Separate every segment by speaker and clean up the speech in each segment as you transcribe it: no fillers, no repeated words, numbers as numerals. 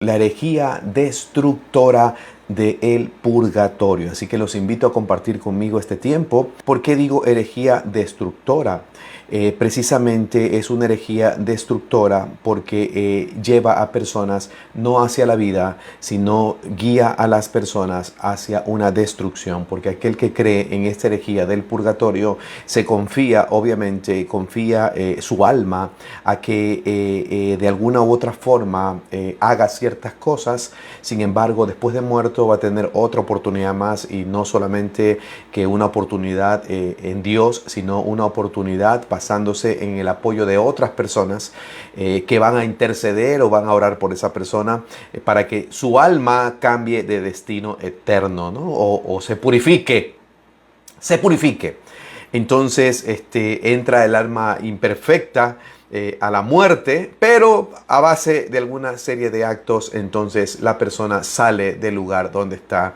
Speaker 1: La herejía destructora del purgatorio. Así que los invito a compartir conmigo este tiempo. ¿Por qué digo herejía destructora? Precisamente es una herejía destructora porque lleva a personas no hacia la vida, sino guía a las personas hacia una destrucción. Porque aquel que cree en esta herejía del purgatorio se confía, obviamente, confía su alma a que de alguna u otra forma haga ciertas cosas. Sin embargo, después de muerto va a tener otra oportunidad más, y no solamente que una oportunidad en Dios, sino una oportunidad basándose en el apoyo de otras personas que van a interceder o van a orar por esa persona para que su alma cambie de destino eterno, ¿no? O se purifique. Se purifique. Entonces entra el alma imperfecta a la muerte, pero a base de alguna serie de actos, entonces la persona sale del lugar donde está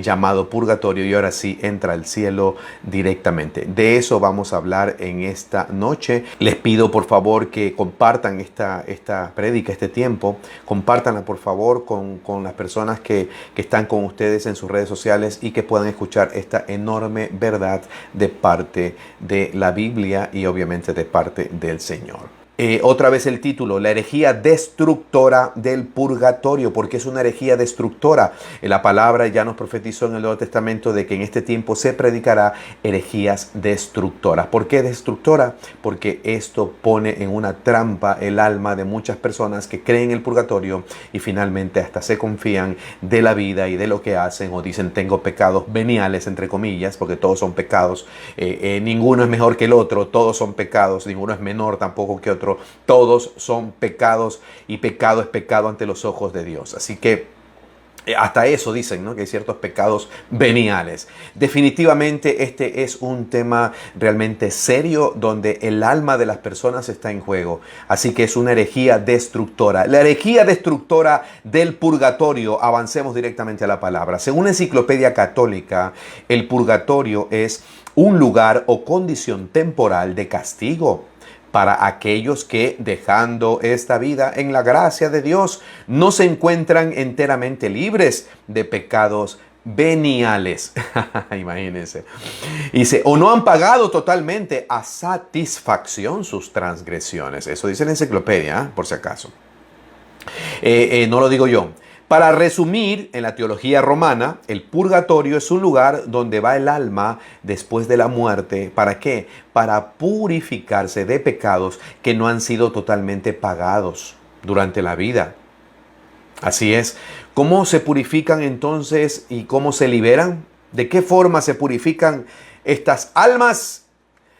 Speaker 1: llamado purgatorio, y ahora sí entra al cielo directamente. De eso vamos a hablar en esta noche. Les pido por favor que compartan esta prédica, este tiempo. Compártanla por favor con las personas que están con ustedes en sus redes sociales y que puedan escuchar esta enorme verdad de parte de la Biblia y obviamente de parte del Señor. Otra vez el título: la herejía destructora del purgatorio. ¿Por qué es una herejía destructora? La palabra ya nos profetizó en el Nuevo Testamento de que en este tiempo se predicará herejías destructoras. ¿Por qué destructora? Porque esto pone en una trampa el alma de muchas personas que creen el purgatorio y finalmente hasta se confían de la vida y de lo que hacen, o dicen tengo pecados veniales, entre comillas, porque todos son pecados. Ninguno es mejor que el otro, todos son pecados, ninguno es menor tampoco que otro. Todos son pecados, y pecado es pecado ante los ojos de Dios. Así que hasta eso dicen, ¿no? Que hay ciertos pecados veniales. Definitivamente este es un tema realmente serio donde el alma de las personas está en juego. Así que es una herejía destructora. La herejía destructora del purgatorio. Avancemos directamente a la palabra. Según la Enciclopedia Católica, el purgatorio es un lugar o condición temporal de castigo para aquellos que, dejando esta vida en la gracia de Dios, no se encuentran enteramente libres de pecados veniales. Imagínense. Dice, o no han pagado totalmente a satisfacción sus transgresiones. Eso dice la enciclopedia, por si acaso. No lo digo yo. Para resumir, en la teología romana, el purgatorio es un lugar donde va el alma después de la muerte. ¿Para qué? Para purificarse de pecados que no han sido totalmente pagados durante la vida. Así es. ¿Cómo se purifican entonces y cómo se liberan? ¿De qué forma se purifican estas almas?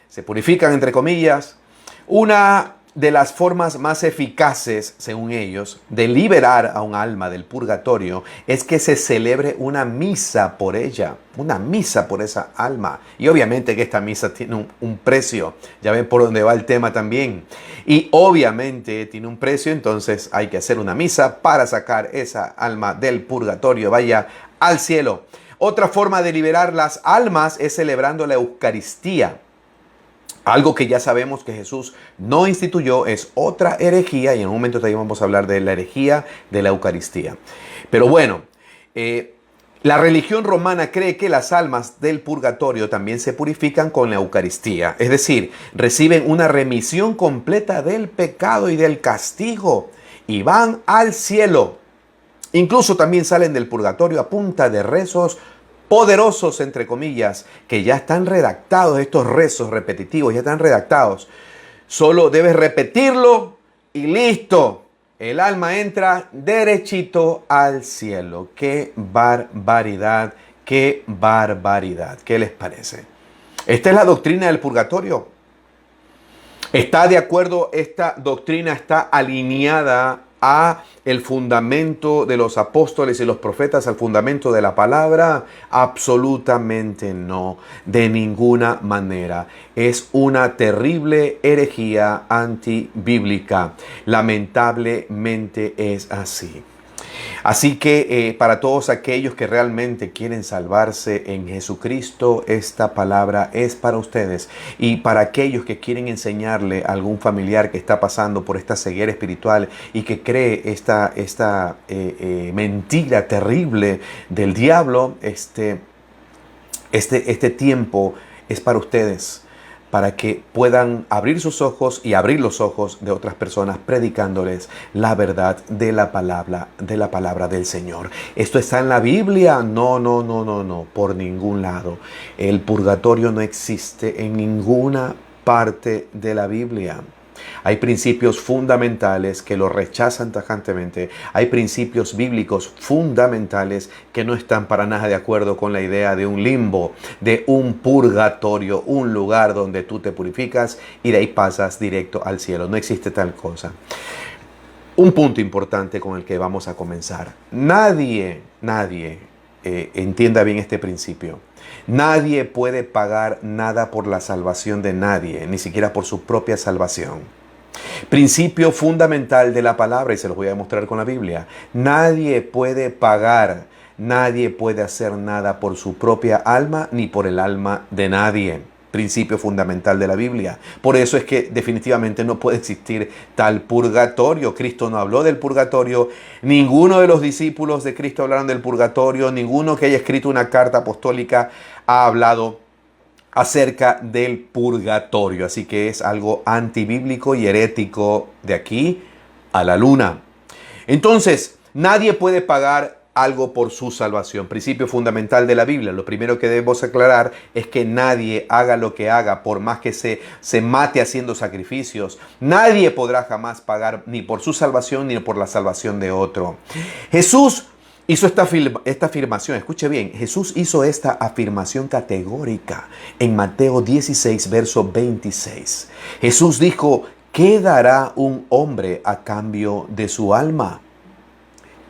Speaker 1: Se purifican entre comillas. Una de las formas más eficaces, según ellos, de liberar a un alma del purgatorio es que se celebre una misa por ella, una misa por esa alma. Y obviamente que esta misa tiene un precio, ya ven por dónde va el tema también. Y obviamente tiene un precio, entonces hay que hacer una misa para sacar esa alma del purgatorio, vaya al cielo. Otra forma de liberar las almas es celebrando la Eucaristía. Algo que ya sabemos que Jesús no instituyó, es otra herejía, y en un momento también vamos a hablar de la herejía de la Eucaristía. Pero bueno, la religión romana cree que las almas del purgatorio también se purifican con la Eucaristía. Es decir, reciben una remisión completa del pecado y del castigo y van al cielo. Incluso también salen del purgatorio a punta de rezos poderosos, entre comillas, que ya están redactados. Estos rezos repetitivos ya están redactados. Solo debes repetirlo y listo. El alma entra derechito al cielo. ¡Qué barbaridad! ¡Qué barbaridad! ¿Qué les parece? Esta es la doctrina del purgatorio. ¿Está de acuerdo? Esta doctrina está alineada a el fundamento de los apóstoles y los profetas, al fundamento de la palabra. Absolutamente no, de ninguna manera. Es una terrible herejía antibíblica. Lamentablemente es así. Así que para todos aquellos que realmente quieren salvarse en Jesucristo, esta palabra es para ustedes. Y para aquellos que quieren enseñarle a algún familiar que está pasando por esta ceguera espiritual y que cree esta mentira terrible del diablo, este tiempo es para ustedes, para que puedan abrir sus ojos y abrir los ojos de otras personas, predicándoles la verdad de la palabra del Señor. ¿Esto está en la Biblia? No, por ningún lado. El purgatorio no existe en ninguna parte de la Biblia. Hay principios fundamentales que lo rechazan tajantemente. Hay principios bíblicos fundamentales que no están para nada de acuerdo con la idea de un limbo, de un purgatorio, un lugar donde tú te purificas y de ahí pasas directo al cielo. No existe tal cosa. Un punto importante con el que vamos a comenzar. Nadie, entienda bien este principio. Nadie puede pagar nada por la salvación de nadie, ni siquiera por su propia salvación. Principio fundamental de la palabra, y se los voy a demostrar con la Biblia. Nadie puede pagar, nadie puede hacer nada por su propia alma, ni por el alma de nadie. Principio fundamental de la Biblia. Por eso es que definitivamente no puede existir tal purgatorio. Cristo no habló del purgatorio. Ninguno de los discípulos de Cristo hablaron del purgatorio. Ninguno que haya escrito una carta apostólica ha hablado acerca del purgatorio. Así que es algo antibíblico y herético de aquí a la luna. Entonces, nadie puede pagar algo por su salvación. Principio fundamental de la Biblia. Lo primero que debemos aclarar es que nadie haga lo que haga, por más que se mate haciendo sacrificios. Nadie podrá jamás pagar ni por su salvación ni por la salvación de otro. Jesús hizo esta afirmación, escuche bien, Jesús hizo esta afirmación categórica en Mateo 16, verso 26. Jesús dijo, ¿qué dará un hombre a cambio de su alma?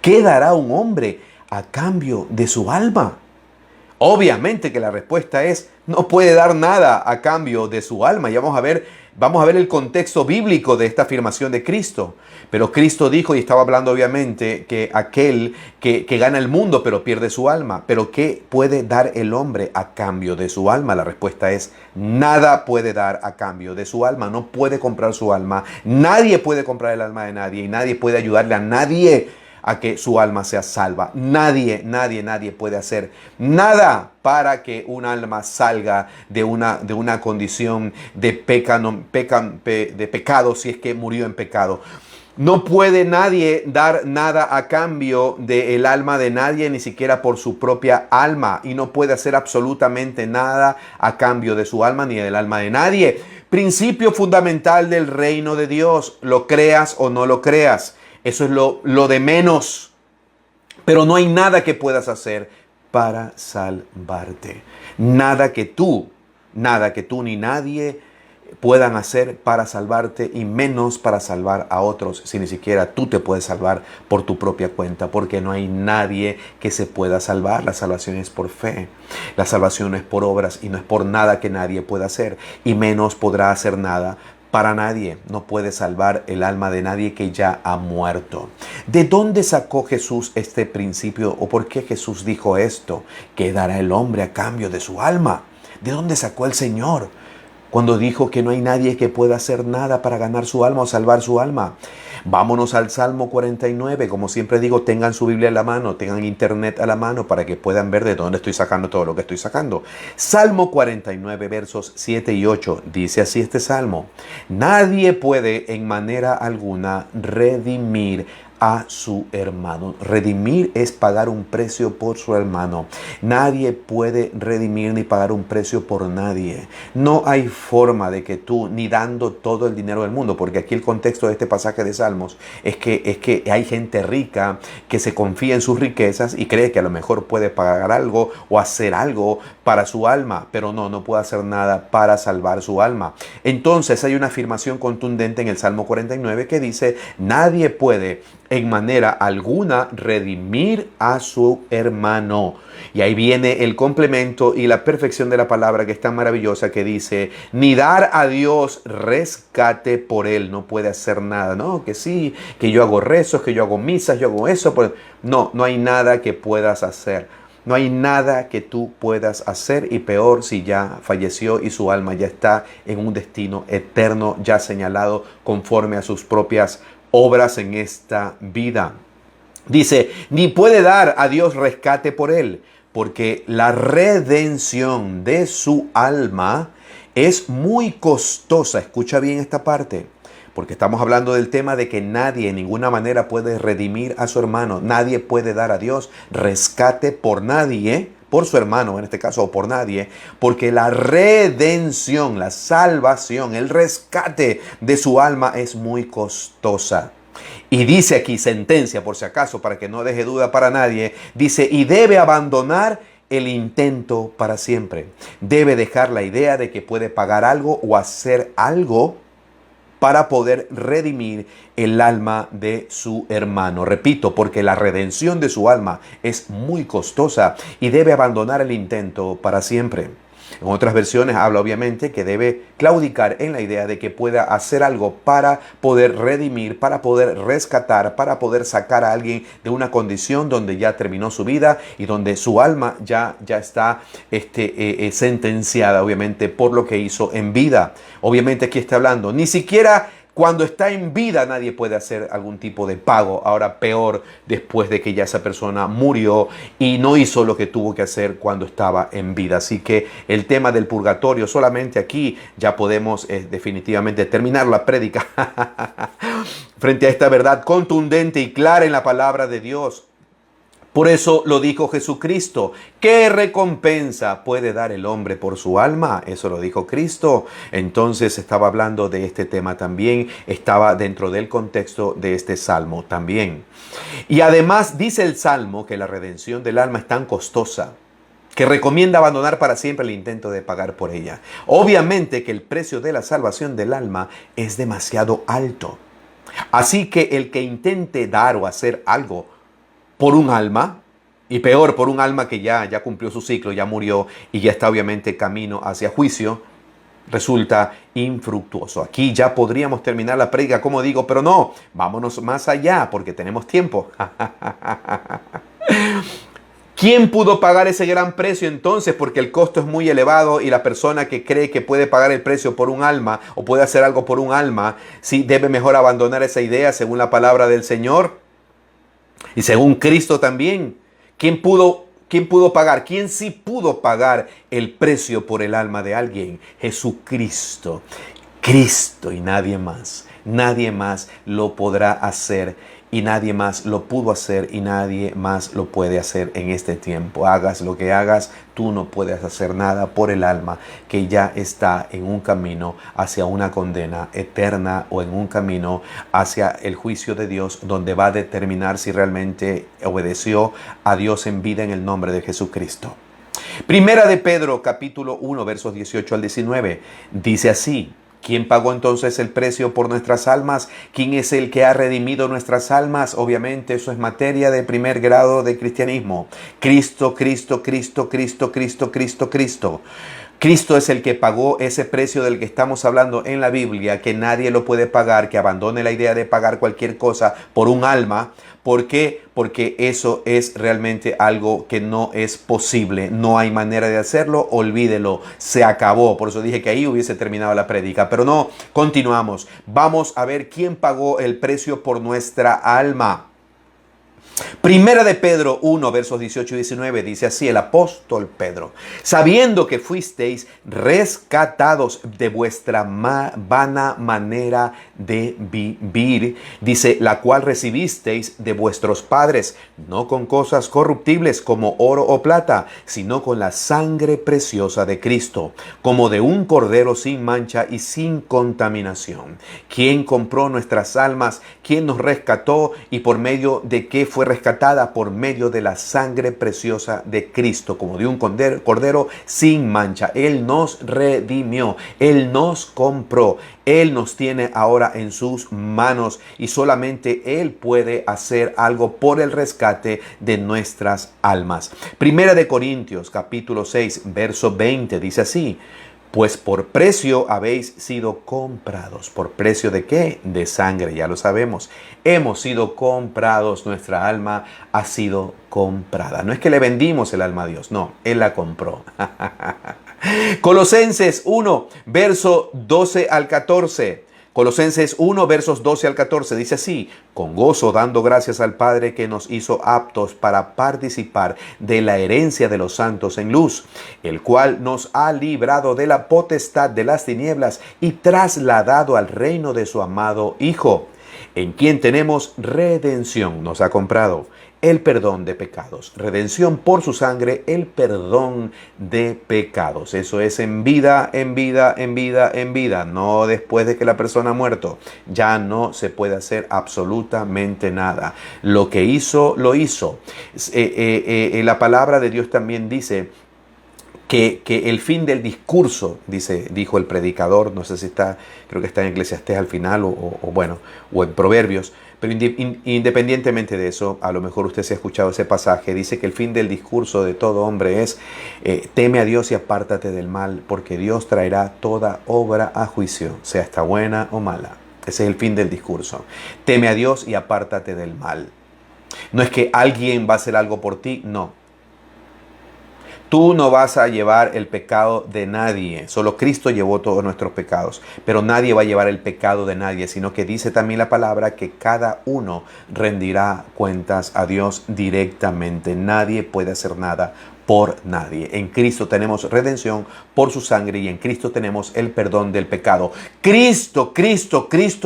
Speaker 1: ¿Qué dará un hombre a cambio de su alma? Obviamente que la respuesta es, no puede dar nada a cambio de su alma. Y vamos a ver el contexto bíblico de esta afirmación de Cristo. Pero Cristo dijo, y estaba hablando obviamente, que aquel que gana el mundo pero pierde su alma. Pero ¿qué puede dar el hombre a cambio de su alma? La respuesta es, nada puede dar a cambio de su alma. No puede comprar su alma. Nadie puede comprar el alma de nadie y nadie puede ayudarle a nadie a que su alma sea salva. Nadie puede hacer nada para que un alma salga de una condición de pecado si es que murió en pecado. No puede nadie dar nada a cambio del alma de nadie, ni siquiera por su propia alma. Y no puede hacer absolutamente nada a cambio de su alma ni del alma de nadie. Principio fundamental del reino de Dios. Lo creas o no lo creas. Eso es lo de menos. Pero no hay nada que puedas hacer para salvarte. Nada que tú ni nadie puedan hacer para salvarte y menos para salvar a otros, si ni siquiera tú te puedes salvar por tu propia cuenta, porque no hay nadie que se pueda salvar. La salvación es por fe. La salvación no es por obras y no es por nada que nadie pueda hacer y menos podrá hacer nada para nadie. No puede salvar el alma de nadie que ya ha muerto. ¿De dónde sacó Jesús este principio o por qué Jesús dijo esto? ¿Qué dará el hombre a cambio de su alma? ¿De dónde sacó el Señor cuando dijo que no hay nadie que pueda hacer nada para ganar su alma o salvar su alma? Vámonos al Salmo 49. Como siempre digo, tengan su Biblia a la mano, tengan internet a la mano para que puedan ver de dónde estoy sacando todo lo que estoy sacando. Salmo 49, versos 7 y 8. Dice así este salmo: nadie puede en manera alguna redimir a su hermano. Redimir es pagar un precio por su hermano. Nadie puede redimir ni pagar un precio por nadie. No hay forma de que tú, ni dando todo el dinero del mundo, porque aquí el contexto de este pasaje de Salmos es que hay gente rica que se confía en sus riquezas y cree que a lo mejor puede pagar algo o hacer algo para su alma, pero no puede hacer nada para salvar su alma. Entonces hay una afirmación contundente en el Salmo 49 que dice: nadie puede en manera alguna redimir a su hermano. Y ahí viene el complemento y la perfección de la palabra, que es tan maravillosa, que dice, ni dar a Dios rescate por él. No puede hacer nada. No, que sí, que yo hago rezos, que yo hago misas, yo hago eso. No, no hay nada que puedas hacer. No hay nada que tú puedas hacer, y peor si ya falleció y su alma ya está en un destino eterno ya señalado conforme a sus propias obras en esta vida. Dice, ni puede dar a Dios rescate por él, porque la redención de su alma es muy costosa. Escucha bien esta parte, porque estamos hablando del tema de que nadie en ninguna manera puede redimir a su hermano. Nadie puede dar a Dios rescate por nadie, por su hermano en este caso, o por nadie, porque la redención, la salvación, el rescate de su alma es muy costosa. Y dice aquí, sentencia por si acaso, para que no deje duda para nadie, dice, y debe abandonar el intento para siempre. Debe dejar la idea de que puede pagar algo o hacer algo para poder redimir el alma de su hermano. Repito, porque la redención de su alma es muy costosa, y debe abandonar el intento para siempre. En otras versiones habla obviamente que debe claudicar en la idea de que pueda hacer algo para poder redimir, para poder rescatar, para poder sacar a alguien de una condición donde ya terminó su vida y donde su alma ya está sentenciada obviamente por lo que hizo en vida. Obviamente aquí está hablando, ni siquiera cuando está en vida nadie puede hacer algún tipo de pago. Ahora peor después de que ya esa persona murió y no hizo lo que tuvo que hacer cuando estaba en vida. Así que el tema del purgatorio, solamente aquí ya podemos definitivamente terminar la prédica frente a esta verdad contundente y clara en la palabra de Dios. Por eso lo dijo Jesucristo. ¿Qué recompensa puede dar el hombre por su alma? Eso lo dijo Cristo. Entonces estaba hablando de este tema también. Estaba dentro del contexto de este salmo también. Y además dice el salmo que la redención del alma es tan costosa que recomienda abandonar para siempre el intento de pagar por ella. Obviamente que el precio de la salvación del alma es demasiado alto. Así que el que intente dar o hacer algo por un alma, y peor por un alma que ya cumplió su ciclo, ya murió y ya está obviamente camino hacia juicio, resulta infructuoso. Aquí ya podríamos terminar la prédica, como digo, pero no, vámonos más allá porque tenemos tiempo. ¿Quién pudo pagar ese gran precio entonces? Porque el costo es muy elevado y la persona que cree que puede pagar el precio por un alma o puede hacer algo por un alma, sí debe mejor abandonar esa idea según la palabra del Señor. Y según Cristo también, ¿quién pudo pagar? ¿Quién sí pudo pagar el precio por el alma de alguien? Jesucristo. Cristo y nadie más. Nadie más lo podrá hacer y nadie más lo pudo hacer y nadie más lo puede hacer en este tiempo. Hagas lo que hagas, tú no puedes hacer nada por el alma que ya está en un camino hacia una condena eterna o en un camino hacia el juicio de Dios, donde va a determinar si realmente obedeció a Dios en vida en el nombre de Jesucristo. Primera de Pedro, capítulo 1, versos 18 al 19, dice así. ¿Quién pagó entonces el precio por nuestras almas? ¿Quién es el que ha redimido nuestras almas? Obviamente eso es materia de primer grado de cristianismo. Cristo, Cristo, Cristo, Cristo, Cristo, Cristo, Cristo. Cristo es el que pagó ese precio del que estamos hablando en la Biblia, que nadie lo puede pagar, que abandone la idea de pagar cualquier cosa por un alma. ¿Por qué? Porque eso es realmente algo que no es posible. No hay manera de hacerlo, olvídelo, se acabó. Por eso dije que ahí hubiese terminado la prédica. Pero no, continuamos. Vamos a ver quién pagó el precio por nuestra alma. Primera de Pedro 1, versos 18 y 19, dice así el apóstol Pedro. Sabiendo que fuisteis rescatados de vuestra vana manera de vivir, dice, la cual recibisteis de vuestros padres, no con cosas corruptibles como oro o plata, sino con la sangre preciosa de Cristo, como de un cordero sin mancha y sin contaminación. ¿Quién compró nuestras almas? ¿Quién nos rescató? ¿Y por medio de qué fue fue rescatada por medio de la sangre preciosa de Cristo, como de un cordero sin mancha. Él nos redimió, Él nos compró, Él nos tiene ahora en sus manos y solamente Él puede hacer algo por el rescate de nuestras almas. Primera de Corintios, capítulo 6, verso 20, dice así: pues por precio habéis sido comprados. ¿Por precio de qué? De sangre, ya lo sabemos. Hemos sido comprados, nuestra alma ha sido comprada. No es que le vendimos el alma a Dios, no, Él la compró. Colosenses 1, verso 12 al 14. Colosenses 1, versos 12 al 14, dice así: con gozo dando gracias al Padre que nos hizo aptos para participar de la herencia de los santos en luz, el cual nos ha librado de la potestad de las tinieblas y trasladado al reino de su amado Hijo, en quien tenemos redención, nos ha comprado, el perdón de pecados. Redención por su sangre, el perdón de pecados. Eso es en vida, en vida, en vida, en vida. No después de que la persona ha muerto. Ya no se puede hacer absolutamente nada. Lo que hizo, lo hizo. La palabra de Dios también dice que el fin del discurso, dijo el predicador, no sé si está, creo que está en Eclesiastés al final o en Proverbios, pero independientemente de eso, a lo mejor usted se ha escuchado ese pasaje, dice que el fin del discurso de todo hombre es teme a Dios y apártate del mal, porque Dios traerá toda obra a juicio, sea esta buena o mala. Ese es el fin del discurso. Teme a Dios y apártate del mal. No es que alguien va a hacer algo por ti, no. Tú no vas a llevar el pecado de nadie. Solo Cristo llevó todos nuestros pecados. Pero nadie va a llevar el pecado de nadie, sino que dice también la palabra que cada uno rendirá cuentas a Dios directamente. Nadie puede hacer nada por nadie. En Cristo tenemos redención por su sangre y en Cristo tenemos el perdón del pecado. Cristo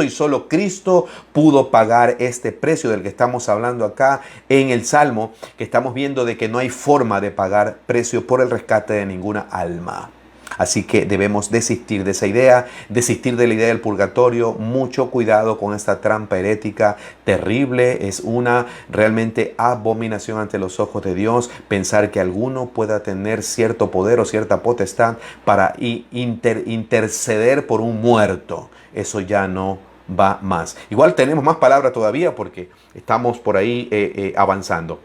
Speaker 1: y solo Cristo pudo pagar este precio del que estamos hablando acá en el Salmo, que estamos viendo de que no hay forma de pagar precio por el rescate de ninguna alma. Así que debemos desistir de esa idea, desistir de la idea del purgatorio. Mucho cuidado con esta trampa herética terrible. Es una realmente abominación ante los ojos de Dios pensar que alguno pueda tener cierto poder o cierta potestad para interceder por un muerto. Eso ya no va más. Igual tenemos más palabras todavía porque estamos por ahí avanzando.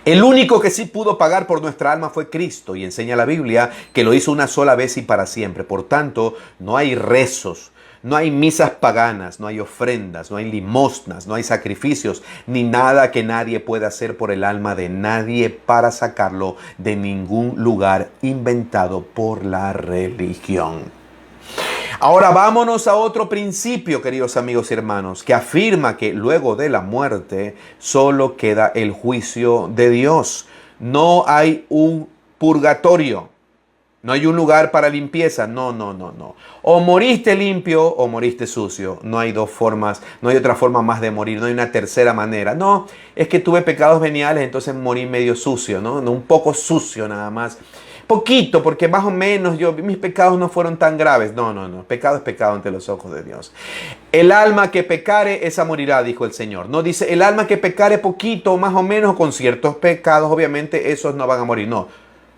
Speaker 1: El único que sí pudo pagar por nuestra alma fue Cristo, y enseña la Biblia que lo hizo una sola vez y para siempre. Por tanto, no hay rezos, no hay misas paganas, no hay ofrendas, no hay limosnas, no hay sacrificios, ni nada que nadie pueda hacer por el alma de nadie para sacarlo de ningún lugar inventado por la religión. Ahora vámonos a otro principio, queridos amigos y hermanos, que afirma que luego de la muerte solo queda el juicio de Dios. No hay un purgatorio, no hay un lugar para limpieza, no. O moriste limpio o moriste sucio. No hay dos formas, no hay otra forma más de morir, no hay una tercera manera. No, es que tuve pecados veniales, entonces morí medio sucio, ¿no? Un poco sucio nada más. Poquito, porque más o menos mis pecados no fueron tan graves. No. Pecado es pecado ante los ojos de Dios. El alma que pecare, esa morirá, dijo el Señor. No dice el alma que pecare poquito, más o menos, con ciertos pecados, obviamente esos no van a morir. No.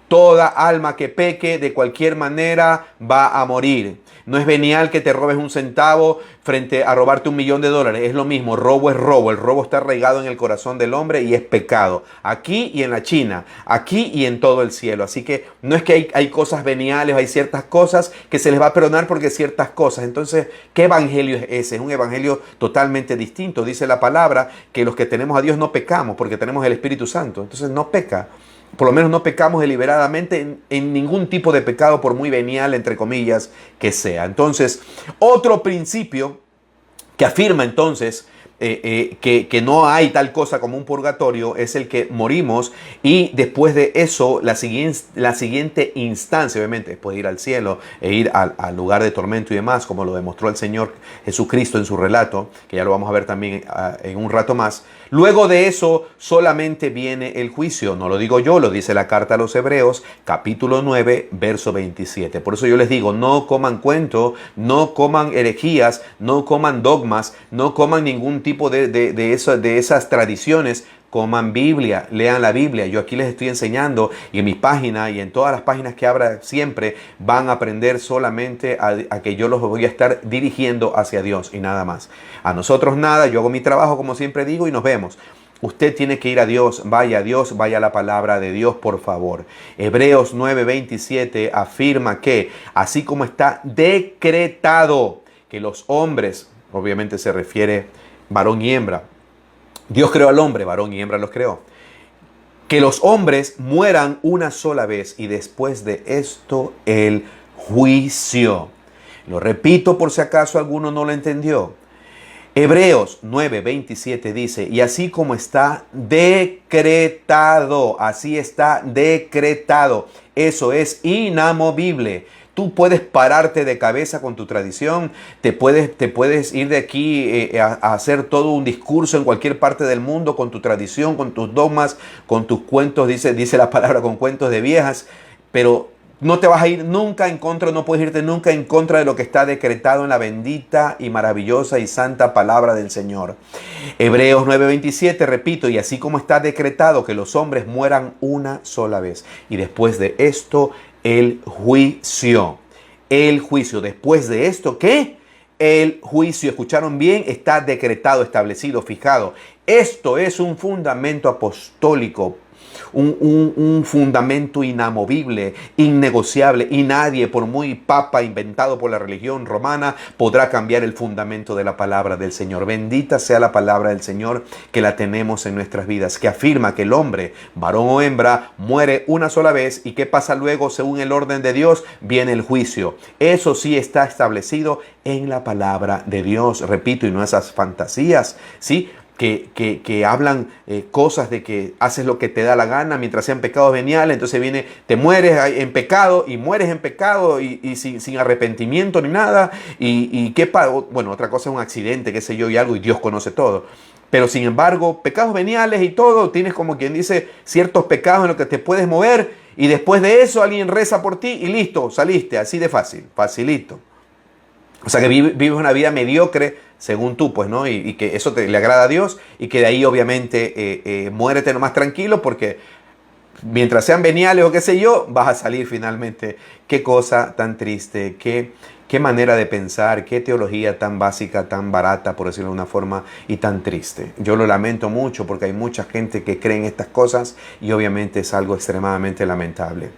Speaker 1: Toda alma que peque de cualquier manera va a morir. No es venial que te robes un centavo frente a robarte $1.000.000. Es lo mismo, robo es robo. El robo está arraigado en el corazón del hombre y es pecado. Aquí y en la China, aquí y en todo el cielo. Así que no es que hay cosas veniales, hay ciertas cosas que se les va a perdonar porque ciertas cosas. Entonces, ¿qué evangelio es ese? Es un evangelio totalmente distinto. Dice la palabra que los que tenemos a Dios no pecamos porque tenemos el Espíritu Santo. Entonces no peca. Por lo menos no pecamos deliberadamente en ningún tipo de pecado, por muy venial, entre comillas, que sea. Entonces, otro principio que afirma entonces que no hay tal cosa como un purgatorio es el que morimos y después de eso la siguiente instancia, obviamente, después de ir al cielo e ir al lugar de tormento y demás, como lo demostró el Señor Jesucristo en su relato, que ya lo vamos a ver también en un rato más. Luego de eso solamente viene el juicio. No lo digo yo, lo dice la carta a los Hebreos, capítulo 9, verso 27. Por eso yo les digo, no coman cuento, no coman herejías, no coman dogmas, no coman ningún tipo tipo de esas tradiciones, coman Biblia, lean la Biblia. Yo aquí les estoy enseñando y en mi página y en todas las páginas que abra siempre van a aprender solamente a que yo los voy a estar dirigiendo hacia Dios y nada más. A nosotros nada, yo hago mi trabajo como siempre digo y nos vemos. Usted tiene que ir a Dios, vaya a la palabra de Dios, por favor. Hebreos 9:27 afirma que así como está decretado que los hombres, obviamente se refiere varón y hembra, Dios creó al hombre, varón y hembra los creó. Que los hombres mueran una sola vez y después de esto el juicio. Lo repito por si acaso alguno no lo entendió. Hebreos 9:27 dice, y así como está decretado, así está decretado. Eso es inamovible. Tú puedes pararte de cabeza con tu tradición, te puedes ir de aquí a hacer todo un discurso en cualquier parte del mundo con tu tradición, con tus dogmas, con tus cuentos, dice la palabra, con cuentos de viejas, pero no te vas a ir nunca en contra, no puedes irte nunca en contra de lo que está decretado en la bendita y maravillosa y santa palabra del Señor. Hebreos 9:27, repito, y así como está decretado que los hombres mueran una sola vez y después de esto el juicio. El juicio. Después de esto, ¿qué? El juicio. ¿Escucharon bien? Está decretado, establecido, fijado. Esto es un fundamento apostólico. Un fundamento inamovible, innegociable, y nadie, por muy papa inventado por la religión romana, podrá cambiar el fundamento de la palabra del Señor. Bendita sea la palabra del Señor, que la tenemos en nuestras vidas, que afirma que el hombre, varón o hembra, muere una sola vez y que pasa luego, según el orden de Dios, viene el juicio. Eso sí está establecido en la palabra de Dios, repito, y no esas fantasías, ¿sí? Que hablan cosas de que haces lo que te da la gana mientras sean pecados veniales, entonces viene, te mueres en pecado y mueres en pecado y sin arrepentimiento ni nada, y qué bueno, otra cosa es un accidente, qué sé yo, y algo, y Dios conoce todo. Pero sin embargo, pecados veniales y todo, tienes como quien dice ciertos pecados en los que te puedes mover, y después de eso alguien reza por ti y listo, saliste, así de fácil, facilito. O sea que vives una vida mediocre según tú, pues, ¿no? Y que eso le agrada a Dios y que de ahí obviamente muérete nomás tranquilo porque mientras sean veniales o qué sé yo, vas a salir finalmente. Qué cosa tan triste, qué manera de pensar, qué teología tan básica, tan barata, por decirlo de una forma, y tan triste. Yo lo lamento mucho porque hay mucha gente que cree en estas cosas y obviamente es algo extremadamente lamentable.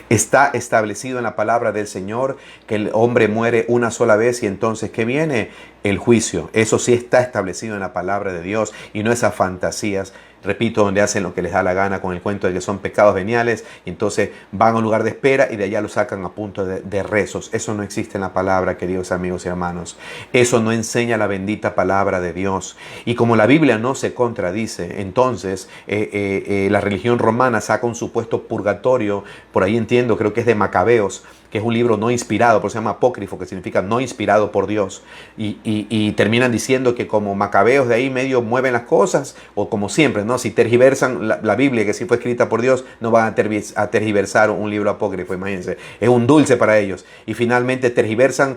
Speaker 1: Está establecido en la palabra del Señor que el hombre muere una sola vez y entonces ¿qué viene? El juicio. Eso sí está establecido en la palabra de Dios y no esas fantasías, repito, donde hacen lo que les da la gana con el cuento de que son pecados veniales y entonces van a un lugar de espera y de allá lo sacan a punto de rezos. Eso no existe en la palabra, queridos amigos y hermanos. Eso no enseña la bendita palabra de Dios. Y como la Biblia no se contradice, entonces la religión romana saca un supuesto purgatorio, por ahí entiendo, creo que es de Macabeos, que es un libro no inspirado, por eso se llama apócrifo, que significa no inspirado por Dios. Y terminan diciendo que como Macabeos de ahí medio mueven las cosas, o como siempre, ¿no? Si tergiversan la Biblia, que sí fue escrita por Dios, no van a tergiversar un libro apócrifo, imagínense. Es un dulce para ellos. Y finalmente tergiversan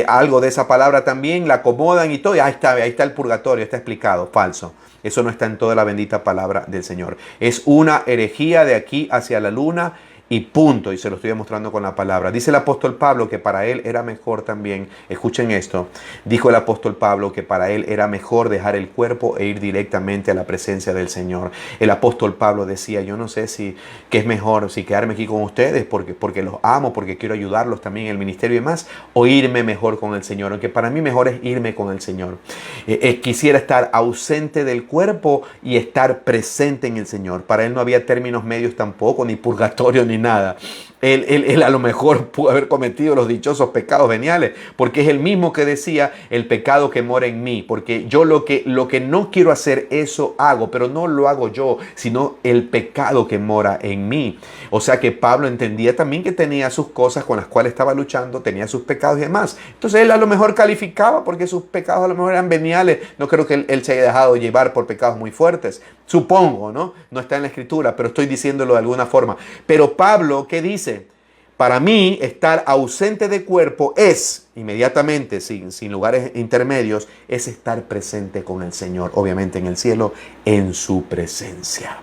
Speaker 1: algo de esa palabra también, la acomodan y todo, y ahí está el purgatorio, está explicado. Falso. Eso no está en toda la bendita palabra del Señor. Es una herejía de aquí hacia la luna, y punto, y se lo estoy demostrando con la palabra. Dice el apóstol Pablo que para él era mejor también, escuchen esto, dijo el apóstol Pablo que para él era mejor dejar el cuerpo e ir directamente a la presencia del Señor. El apóstol Pablo decía, yo no sé si qué es mejor, si quedarme aquí con ustedes porque los amo, porque quiero ayudarlos también en el ministerio y demás, o irme mejor con el Señor, aunque para mí mejor es irme con el Señor. Quisiera estar ausente del cuerpo y estar presente en el Señor. Para él no había términos medios tampoco, ni purgatorio, ni nada. Él a lo mejor pudo haber cometido los dichosos pecados veniales, porque es el mismo que decía, el pecado que mora en mí, porque yo lo que no quiero hacer, eso hago, pero no lo hago yo, sino el pecado que mora en mí. O sea que Pablo entendía también que tenía sus cosas con las cuales estaba luchando, tenía sus pecados y demás. Entonces él a lo mejor calificaba porque sus pecados a lo mejor eran veniales. No creo que él se haya dejado llevar por pecados muy fuertes. Supongo, ¿no? No está en la escritura, pero estoy diciéndolo de alguna forma. Pero Pablo, ¿qué dice? Para mí, estar ausente de cuerpo es, inmediatamente, sin lugares intermedios, es estar presente con el Señor, obviamente en el cielo, en su presencia.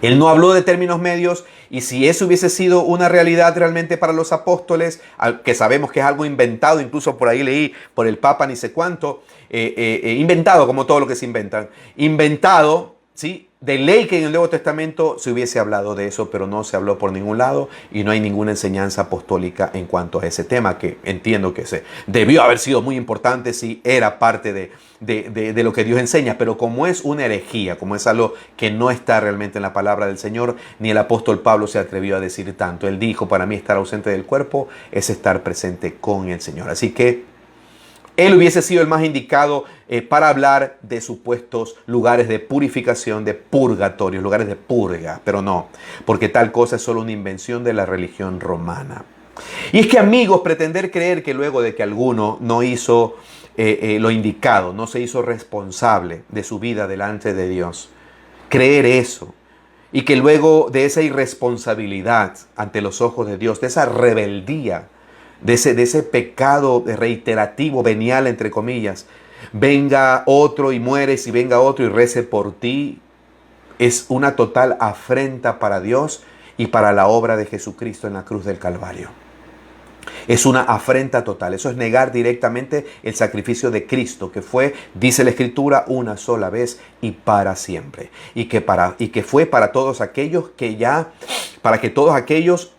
Speaker 1: Él no habló de términos medios, y si eso hubiese sido una realidad realmente para los apóstoles, que sabemos que es algo inventado, incluso por ahí leí por el Papa ni sé cuánto, inventado como todo lo que se inventan, inventado, ¿sí? De ley que en el Nuevo Testamento se hubiese hablado de eso, pero no se habló por ningún lado y no hay ninguna enseñanza apostólica en cuanto a ese tema, que entiendo que se debió haber sido muy importante si era parte de lo que Dios enseña, pero como es una herejía, como es algo que no está realmente en la palabra del Señor, ni el apóstol Pablo se atrevió a decir tanto. Él dijo, para mí estar ausente del cuerpo es estar presente con el Señor. Así que él hubiese sido el más indicado para hablar de supuestos lugares de purificación, de purgatorio, lugares de purga, pero no, porque tal cosa es solo una invención de la religión romana. Y es que, amigos, pretender creer que luego de que alguno no hizo lo indicado, no se hizo responsable de su vida delante de Dios, creer eso, y que luego de esa irresponsabilidad ante los ojos de Dios, de esa rebeldía, de ese pecado reiterativo, venial, entre comillas, venga otro y mueres y venga otro y rece por ti, es una total afrenta para Dios y para la obra de Jesucristo en la cruz del Calvario. Es una afrenta total. Eso es negar directamente el sacrificio de Cristo, que fue, dice la Escritura, una sola vez y para siempre. Y que fue para todos aquellos para que todos aquellos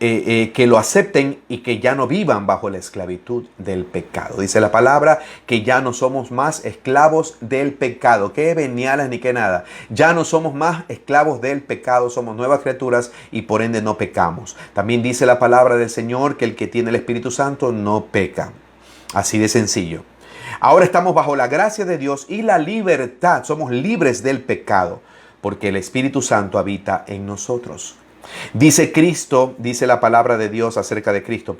Speaker 1: que lo acepten y que ya no vivan bajo la esclavitud del pecado. Dice la palabra que ya no somos más esclavos del pecado. Qué veniales ni qué nada. Ya no somos más esclavos del pecado, somos nuevas criaturas y por ende no pecamos. También dice la palabra del Señor que el que tiene el Espíritu Santo no peca. Así de sencillo. Ahora estamos bajo la gracia de Dios y la libertad. Somos libres del pecado porque el Espíritu Santo habita en nosotros. Dice la palabra de Dios acerca de Cristo,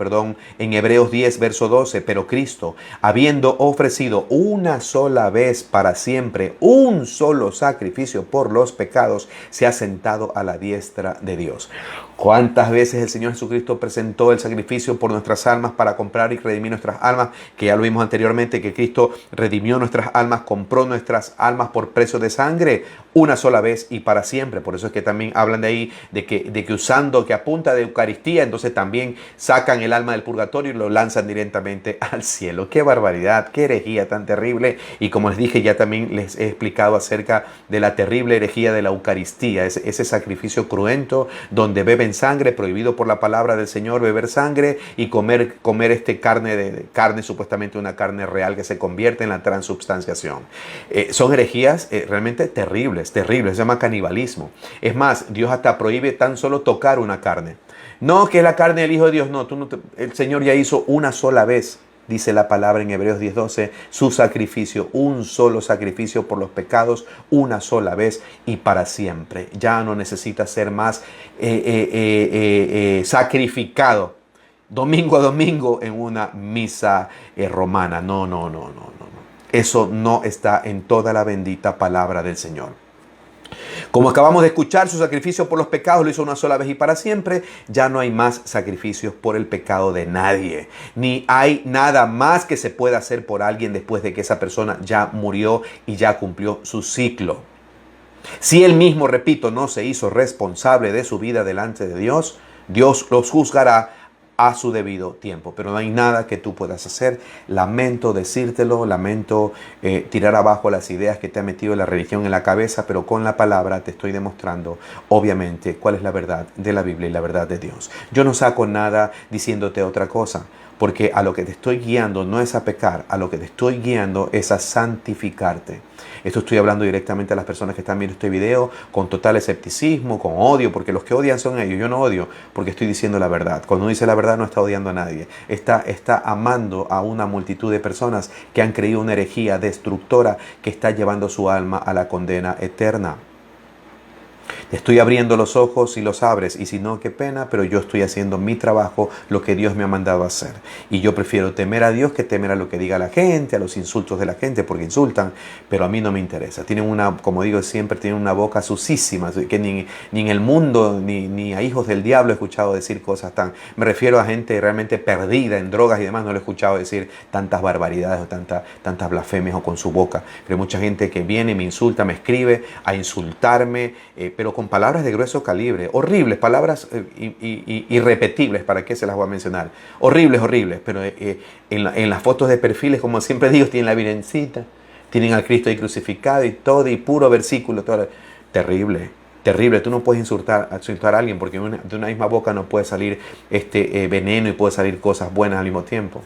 Speaker 1: en Hebreos 10, verso 12, pero Cristo, habiendo ofrecido una sola vez para siempre un solo sacrificio por los pecados, se ha sentado a la diestra de Dios. ¿Cuántas veces el Señor Jesucristo presentó el sacrificio por nuestras almas para comprar y redimir nuestras almas? Que ya lo vimos anteriormente, que Cristo redimió nuestras almas, compró nuestras almas por precio de sangre, una sola vez y para siempre. Por eso es que también hablan de ahí, de que usando, que a punta de Eucaristía, entonces también sacan el alma del purgatorio y lo lanzan directamente al cielo. ¡Qué barbaridad! ¡Qué herejía tan terrible! Y como les dije, ya también les he explicado acerca de la terrible herejía de la Eucaristía, ese sacrificio cruento donde beben sangre, prohibido por la palabra del Señor beber sangre y comer carne, supuestamente una carne real que se convierte en la transubstanciación. Son herejías realmente terribles, se llama canibalismo. Es más, Dios hasta prohíbe tan solo tocar una carne. No, que es la carne del Hijo de Dios, no, el Señor ya hizo una sola vez. Dice la palabra en Hebreos 10:12, su sacrificio, un solo sacrificio por los pecados, una sola vez y para siempre. Ya no necesita ser más sacrificado domingo a domingo en una misa romana. No. Eso no está en toda la bendita palabra del Señor. Como acabamos de escuchar, su sacrificio por los pecados lo hizo una sola vez y para siempre. Ya no hay más sacrificios por el pecado de nadie. Ni hay nada más que se pueda hacer por alguien después de que esa persona ya murió y ya cumplió su ciclo. Si él mismo, repito, no se hizo responsable de su vida delante de Dios, Dios los juzgará a su debido tiempo. Pero no hay nada que tú puedas hacer. Lamento decírtelo, lamento tirar abajo las ideas que te ha metido la religión en la cabeza, pero con la palabra te estoy demostrando, obviamente, cuál es la verdad de la Biblia y la verdad de Dios. Yo no saco nada diciéndote otra cosa, porque a lo que te estoy guiando no es a pecar, a lo que te estoy guiando es a santificarte. Esto estoy hablando directamente a las personas que están viendo este video con total escepticismo, con odio, porque los que odian son ellos. Yo no odio porque estoy diciendo la verdad. Cuando uno dice la verdad no está odiando a nadie. Está amando a una multitud de personas que han creído una herejía destructora que está llevando su alma a la condena eterna. Te estoy abriendo los ojos y los abres, y si no, qué pena, pero yo estoy haciendo mi trabajo, lo que Dios me ha mandado a hacer. Y yo prefiero temer a Dios que temer a lo que diga la gente, a los insultos de la gente, porque insultan, pero a mí no me interesa. Tienen una, como digo siempre, tienen una boca sucísima, que ni en el mundo, ni a hijos del diablo he escuchado decir cosas tan... Me refiero a gente realmente perdida en drogas y demás, no lo he escuchado decir tantas barbaridades o tantas blasfemias o con su boca. Pero hay mucha gente que viene, me insulta, me escribe a insultarme, pero con palabras de grueso calibre, horribles, palabras irrepetibles, ¿para qué se las voy a mencionar? Horribles, pero en las fotos de perfiles, como siempre digo, tienen la Virgencita, tienen al Cristo ahí crucificado y todo, y puro versículo, todo. Terrible, tú no puedes insultar a alguien, porque de una misma boca no puede salir veneno y puede salir cosas buenas al mismo tiempo.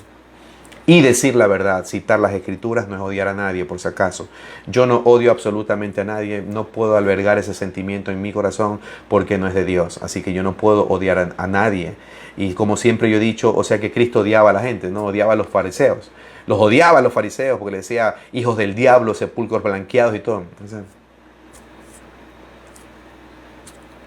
Speaker 1: Y decir la verdad, citar las escrituras, no es odiar a nadie, por si acaso. Yo no odio absolutamente a nadie, no puedo albergar ese sentimiento en mi corazón porque no es de Dios. Así que yo no puedo odiar a nadie. Y como siempre yo he dicho, o sea que Cristo odiaba a la gente, no odiaba a los fariseos. Los odiaba a los fariseos porque le decía hijos del diablo, sepulcros blanqueados y todo.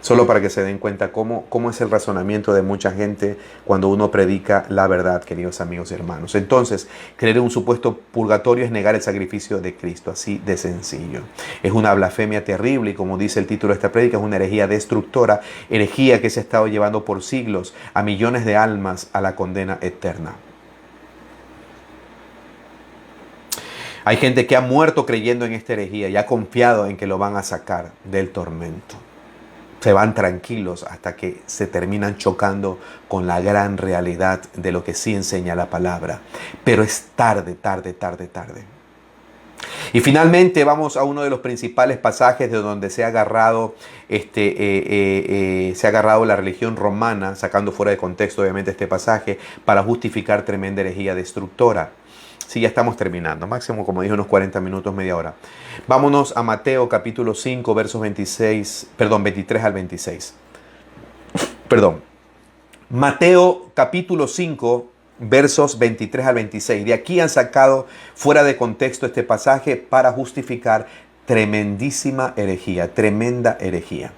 Speaker 1: Solo para que se den cuenta cómo es el razonamiento de mucha gente cuando uno predica la verdad, queridos amigos y hermanos. Entonces, creer en un supuesto purgatorio es negar el sacrificio de Cristo, así de sencillo. Es una blasfemia terrible y, como dice el título de esta prédica, es una herejía destructora, herejía que se ha estado llevando por siglos a millones de almas a la condena eterna. Hay gente que ha muerto creyendo en esta herejía y ha confiado en que lo van a sacar del tormento. Se van tranquilos hasta que se terminan chocando con la gran realidad de lo que sí enseña la palabra. Pero es tarde. Y finalmente vamos a uno de los principales pasajes de donde se ha agarrado, la religión romana, sacando fuera de contexto obviamente este pasaje, para justificar tremenda herejía destructora. Sí, ya estamos terminando, máximo, como dije, unos 40 minutos, media hora. Vámonos a Mateo capítulo 5, versos 23 al 26. Mateo capítulo 5, versos 23 al 26. De aquí han sacado fuera de contexto este pasaje para justificar tremenda herejía.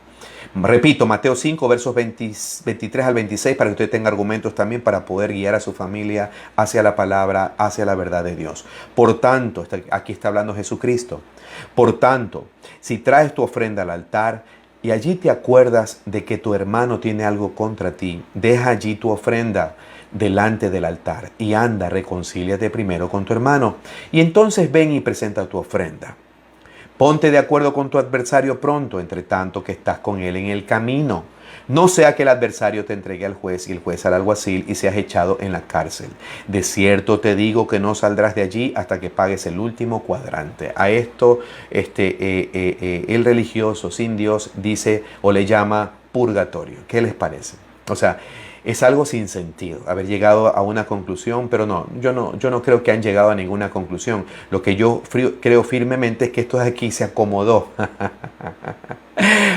Speaker 1: Repito, Mateo 5, versos 23 al 26, para que usted tenga argumentos también para poder guiar a su familia hacia la palabra, hacia la verdad de Dios. Por tanto, aquí está hablando Jesucristo. Por tanto, si traes tu ofrenda al altar y allí te acuerdas de que tu hermano tiene algo contra ti, deja allí tu ofrenda delante del altar y anda, reconcíliate primero con tu hermano y entonces ven y presenta tu ofrenda. Ponte de acuerdo con tu adversario pronto, entre tanto que estás con él en el camino. No sea que el adversario te entregue al juez y el juez al alguacil y seas echado en la cárcel. De cierto te digo que no saldrás de allí hasta que pagues el último cuadrante. A esto el religioso sin Dios dice o le llama purgatorio. ¿Qué les parece? O sea, es algo sin sentido haber llegado a una conclusión, pero yo no creo que han llegado a ninguna conclusión. Lo que yo creo firmemente es que esto de aquí se acomodó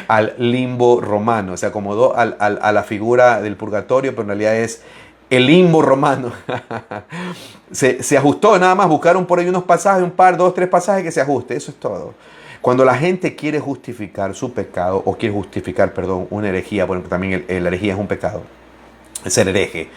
Speaker 1: al limbo romano, se acomodó a la figura del purgatorio, pero en realidad es el limbo romano. se ajustó, nada más buscaron por ahí unos pasajes, dos, tres pasajes que se ajuste, eso es todo. Cuando la gente quiere justificar su pecado, o quiere justificar, una herejía, bueno, también la herejía es un pecado, ser hereje,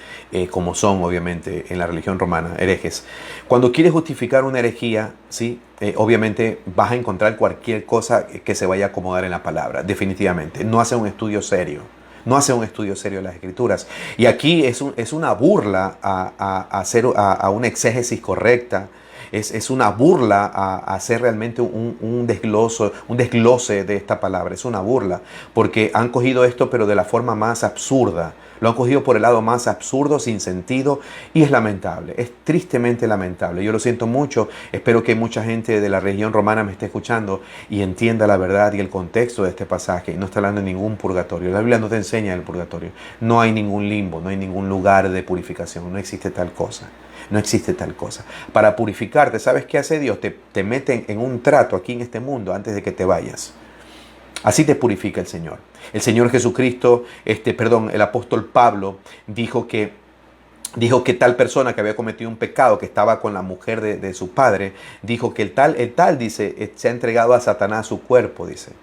Speaker 1: como son obviamente en la religión romana, herejes. Cuando quieres justificar una herejía, ¿sí? Obviamente vas a encontrar cualquier cosa que se vaya a acomodar en la palabra, definitivamente. No hace un estudio serio. No hace un estudio serio de las escrituras. Y aquí es una burla a una exégesis correcta. Es una burla a hacer realmente un desglose de esta palabra. Es una burla, porque han cogido esto, pero de la forma más absurda. Lo han cogido por el lado más absurdo, sin sentido, y es lamentable. Es tristemente lamentable. Yo lo siento mucho. Espero que mucha gente de la región romana me esté escuchando y entienda la verdad y el contexto de este pasaje. No está hablando de ningún purgatorio. La Biblia no te enseña el purgatorio. No hay ningún limbo, no hay ningún lugar de purificación. No existe tal cosa. No existe tal cosa. Para purificarte, ¿sabes qué hace Dios? Te meten en un trato aquí en este mundo antes de que te vayas. Así te purifica el Señor. El Señor Jesucristo, el apóstol Pablo dijo que tal persona que había cometido un pecado, que estaba con la mujer de su padre, dijo que el tal dice, se ha entregado a Satanás su cuerpo, dice.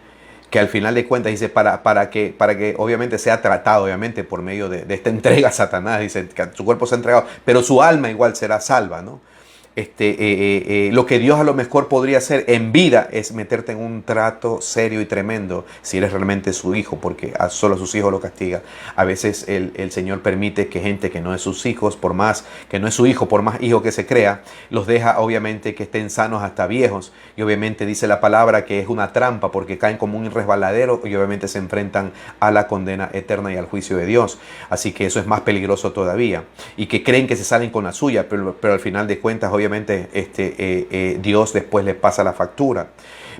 Speaker 1: que al final de cuentas dice para que obviamente sea tratado obviamente por medio de esta entrega a Satanás, dice que su cuerpo se ha entregado, pero su alma igual será salva, ¿no? Lo que Dios a lo mejor podría hacer en vida es meterte en un trato serio y tremendo si eres realmente su hijo, porque solo a sus hijos lo castiga. A veces el Señor permite que gente que no es sus hijos, por más que no es su hijo, por más hijo que se crea, los deja obviamente que estén sanos hasta viejos, y obviamente dice la palabra que es una trampa porque caen como un resbaladero y obviamente se enfrentan a la condena eterna y al juicio de Dios. Así que eso es más peligroso todavía, y que creen que se salen con la suya, pero al final de cuentas obviamente Dios después les pasa la factura.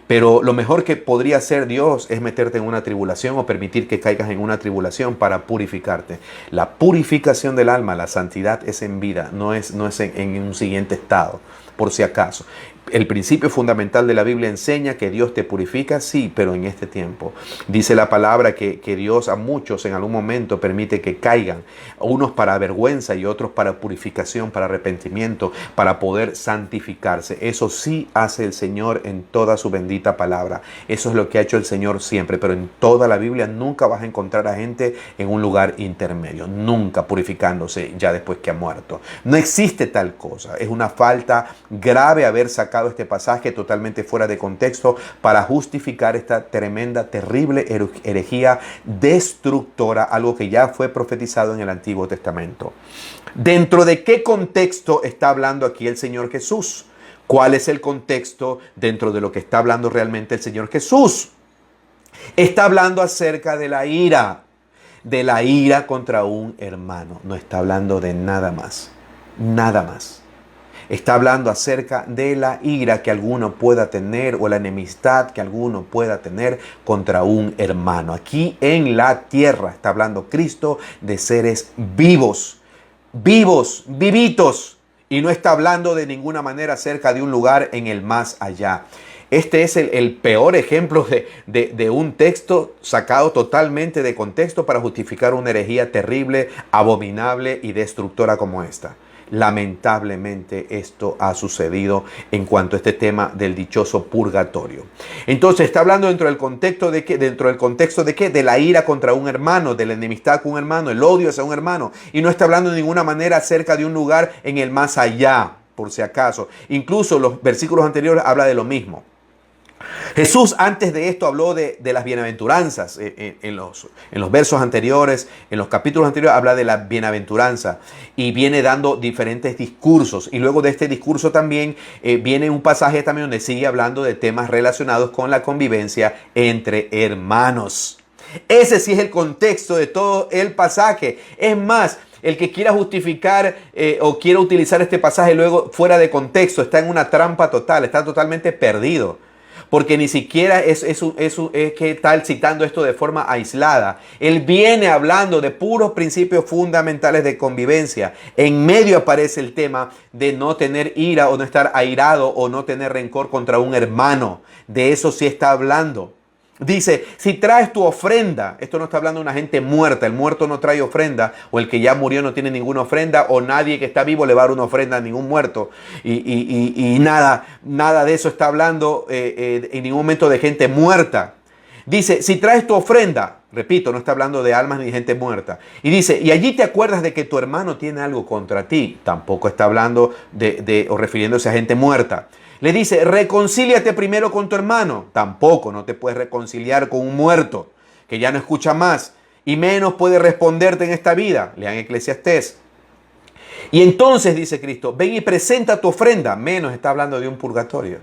Speaker 1: Pero lo mejor que podría hacer Dios es meterte en una tribulación o permitir que caigas en una tribulación para purificarte. La purificación del alma, la santidad es en vida, no es en un siguiente estado, por si acaso. El principio fundamental de la Biblia enseña que Dios te purifica, sí, pero en este tiempo. Dice la palabra que Dios a muchos en algún momento permite que caigan, unos para vergüenza y otros para purificación, para arrepentimiento, para poder santificarse. Eso sí hace el Señor en toda su bendita palabra. Eso es lo que ha hecho el Señor siempre, pero en toda la Biblia nunca vas a encontrar a gente en un lugar intermedio, nunca purificándose ya después que ha muerto. No existe tal cosa. Es una falta grave haber sacado este pasaje totalmente fuera de contexto para justificar esta tremenda, terrible herejía destructora, algo que ya fue profetizado en el Antiguo Testamento. ¿Dentro de qué contexto está hablando aquí el Señor Jesús? ¿Cuál es el contexto dentro de lo que está hablando realmente el Señor Jesús? Está hablando acerca de la ira contra un hermano. No está hablando de nada más, nada más. Está hablando acerca de la ira que alguno pueda tener o la enemistad que alguno pueda tener contra un hermano. Aquí en la tierra está hablando Cristo de seres vivos, vivitos. Y no está hablando de ninguna manera acerca de un lugar en el más allá. Este es el peor ejemplo de un texto sacado totalmente de contexto para justificar una herejía terrible, abominable y destructora como esta. Lamentablemente esto ha sucedido en cuanto a este tema del dichoso purgatorio. Entonces está hablando dentro del contexto de qué, de la ira contra un hermano, de la enemistad con un hermano, el odio hacia un hermano, y no está hablando de ninguna manera acerca de un lugar en el más allá, por si acaso. Incluso los versículos anteriores habla de lo mismo. Jesús antes de esto habló de las bienaventuranzas. En los versos anteriores, en los capítulos anteriores, habla de la bienaventuranza y viene dando diferentes discursos. Y luego de este discurso también viene un pasaje también donde sigue hablando de temas relacionados con la convivencia entre hermanos. Ese sí es el contexto de todo el pasaje. Es más, el que quiera justificar o quiera utilizar este pasaje luego fuera de contexto está en una trampa total, está totalmente perdido. Porque ni siquiera es que tal citando esto de forma aislada. Él viene hablando de puros principios fundamentales de convivencia. En medio aparece el tema de no tener ira o no estar airado o no tener rencor contra un hermano. De eso sí está hablando. Dice, si traes tu ofrenda, esto no está hablando de una gente muerta, el muerto no trae ofrenda, o el que ya murió no tiene ninguna ofrenda, o nadie que está vivo le va a dar una ofrenda a ningún muerto, y nada de eso está hablando en ningún momento de gente muerta. Dice, si traes tu ofrenda, repito, no está hablando de almas ni de gente muerta, y dice, y allí te acuerdas de que tu hermano tiene algo contra ti, tampoco está hablando o refiriéndose a gente muerta. Le dice, reconcíliate primero con tu hermano. Tampoco, no te puedes reconciliar con un muerto que ya no escucha más y menos puede responderte en esta vida. Lean Eclesiastés. Y entonces, dice Cristo, ven y presenta tu ofrenda. Menos está hablando de un purgatorio.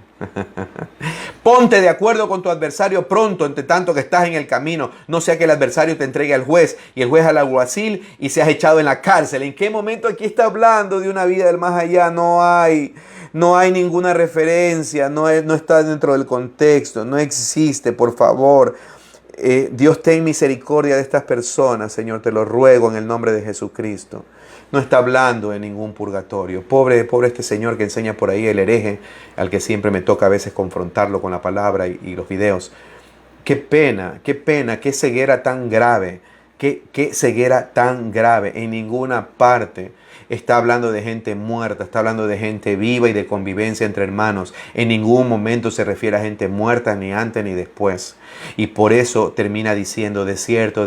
Speaker 1: Ponte de acuerdo con tu adversario pronto, entre tanto que estás en el camino. No sea que el adversario te entregue al juez y el juez al alguacil y seas echado en la cárcel. ¿En qué momento aquí está hablando de una vida del más allá? No hay ninguna referencia, no está dentro del contexto, no existe, por favor. Dios, ten misericordia de estas personas, Señor, te lo ruego en el nombre de Jesucristo. No está hablando de ningún purgatorio. Pobre este señor que enseña por ahí, el hereje, al que siempre me toca a veces confrontarlo con la palabra y los videos. Qué pena, qué ceguera tan grave, qué ceguera tan grave. En ninguna parte está hablando de gente muerta, está hablando de gente viva y de convivencia entre hermanos. En ningún momento se refiere a gente muerta, ni antes ni después. Y por eso termina diciendo, de cierto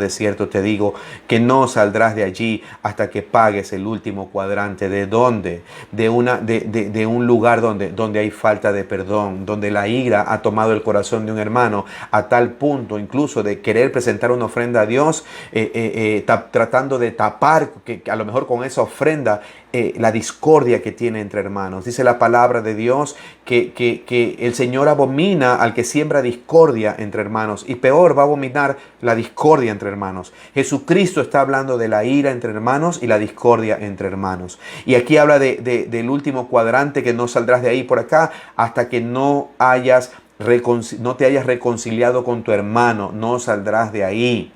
Speaker 1: te digo, que no saldrás de allí hasta que pagues el último cuadrante. ¿De dónde? De un lugar donde hay falta de perdón, donde la ira ha tomado el corazón de un hermano a tal punto incluso de querer presentar una ofrenda a Dios, tratando de tapar que a lo mejor con esa ofrenda la discordia que tiene entre hermanos. Dice la palabra de Dios que el Señor abomina al que siembra discordia entre hermanos, y peor, va a abominar la discordia entre hermanos. Jesucristo está hablando de la ira entre hermanos y la discordia entre hermanos. Y aquí habla del último cuadrante, que no saldrás de ahí por acá hasta que no te hayas reconciliado con tu hermano, no saldrás de ahí.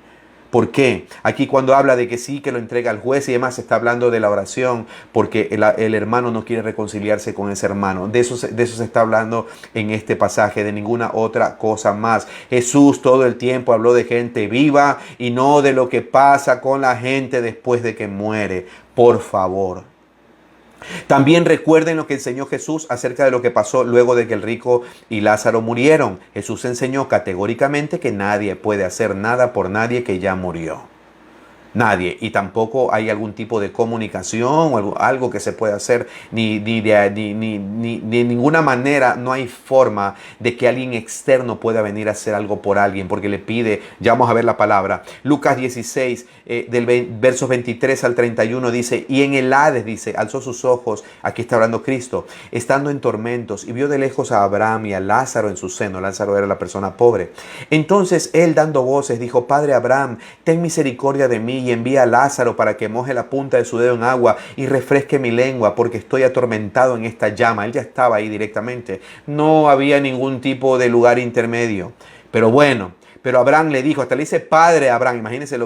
Speaker 1: ¿Por qué? Aquí cuando habla de que sí, que lo entrega al juez y demás, está hablando de la oración, porque el hermano no quiere reconciliarse con ese hermano. De eso se está hablando en este pasaje, de ninguna otra cosa más. Jesús todo el tiempo habló de gente viva y no de lo que pasa con la gente después de que muere. Por favor. También recuerden lo que enseñó Jesús acerca de lo que pasó luego de que el rico y Lázaro murieron. Jesús enseñó categóricamente que nadie puede hacer nada por nadie que ya murió. Nadie. Y tampoco hay algún tipo de comunicación o algo que se pueda hacer. Ni de ninguna manera no hay forma de que alguien externo pueda venir a hacer algo por alguien, porque le pide, ya vamos a ver la palabra. Lucas 16, versos 23 al 31 dice, y en el Hades, dice, alzó sus ojos, aquí está hablando Cristo, estando en tormentos, y vio de lejos a Abraham y a Lázaro en su seno. Lázaro era la persona pobre. Entonces él, dando voces, dijo, Padre Abraham, ten misericordia de mí y envía a Lázaro para que moje la punta de su dedo en agua y refresque mi lengua, porque estoy atormentado en esta llama. Él ya estaba ahí directamente. No había ningún tipo de lugar intermedio. Pero bueno, pero Abraham le dijo, hasta le dice Padre Abraham, imagínense en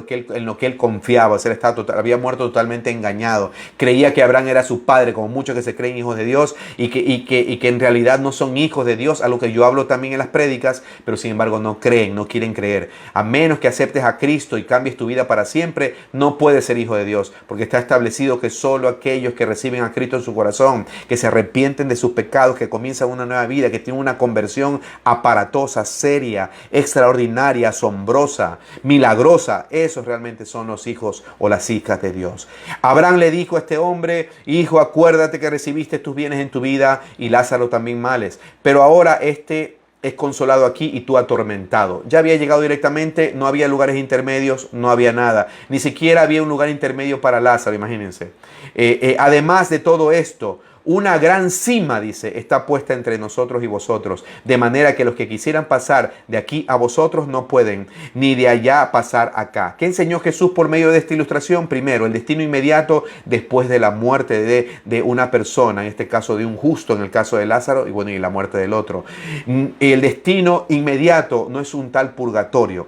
Speaker 1: lo que él confiaba. O sea, había muerto totalmente engañado. Creía que Abraham era su padre, como muchos que se creen hijos de Dios y que en realidad no son hijos de Dios, a lo que yo hablo también en las prédicas, pero sin embargo no creen, no quieren creer. A menos que aceptes a Cristo y cambies tu vida para siempre, no puedes ser hijo de Dios, porque está establecido que solo aquellos que reciben a Cristo en su corazón, que se arrepienten de sus pecados, que comienzan una nueva vida, que tienen una conversión aparatosa, seria, extraordinaria, asombrosa, milagrosa, esos realmente son los hijos o las hijas de Dios. Abraham le dijo a este hombre, hijo, acuérdate que recibiste tus bienes en tu vida y Lázaro también males, pero ahora este es consolado aquí y tú atormentado. Ya había llegado directamente, no había lugares intermedios, no había nada, ni siquiera había un lugar intermedio para Lázaro, imagínense. Además de todo esto, una gran cima, dice, está puesta entre nosotros y vosotros, de manera que los que quisieran pasar de aquí a vosotros no pueden, ni de allá pasar acá. ¿Qué enseñó Jesús por medio de esta ilustración? Primero, el destino inmediato después de la muerte de una persona, en este caso de un justo, en el caso de Lázaro, y bueno, y la muerte del otro. El destino inmediato no es un tal purgatorio,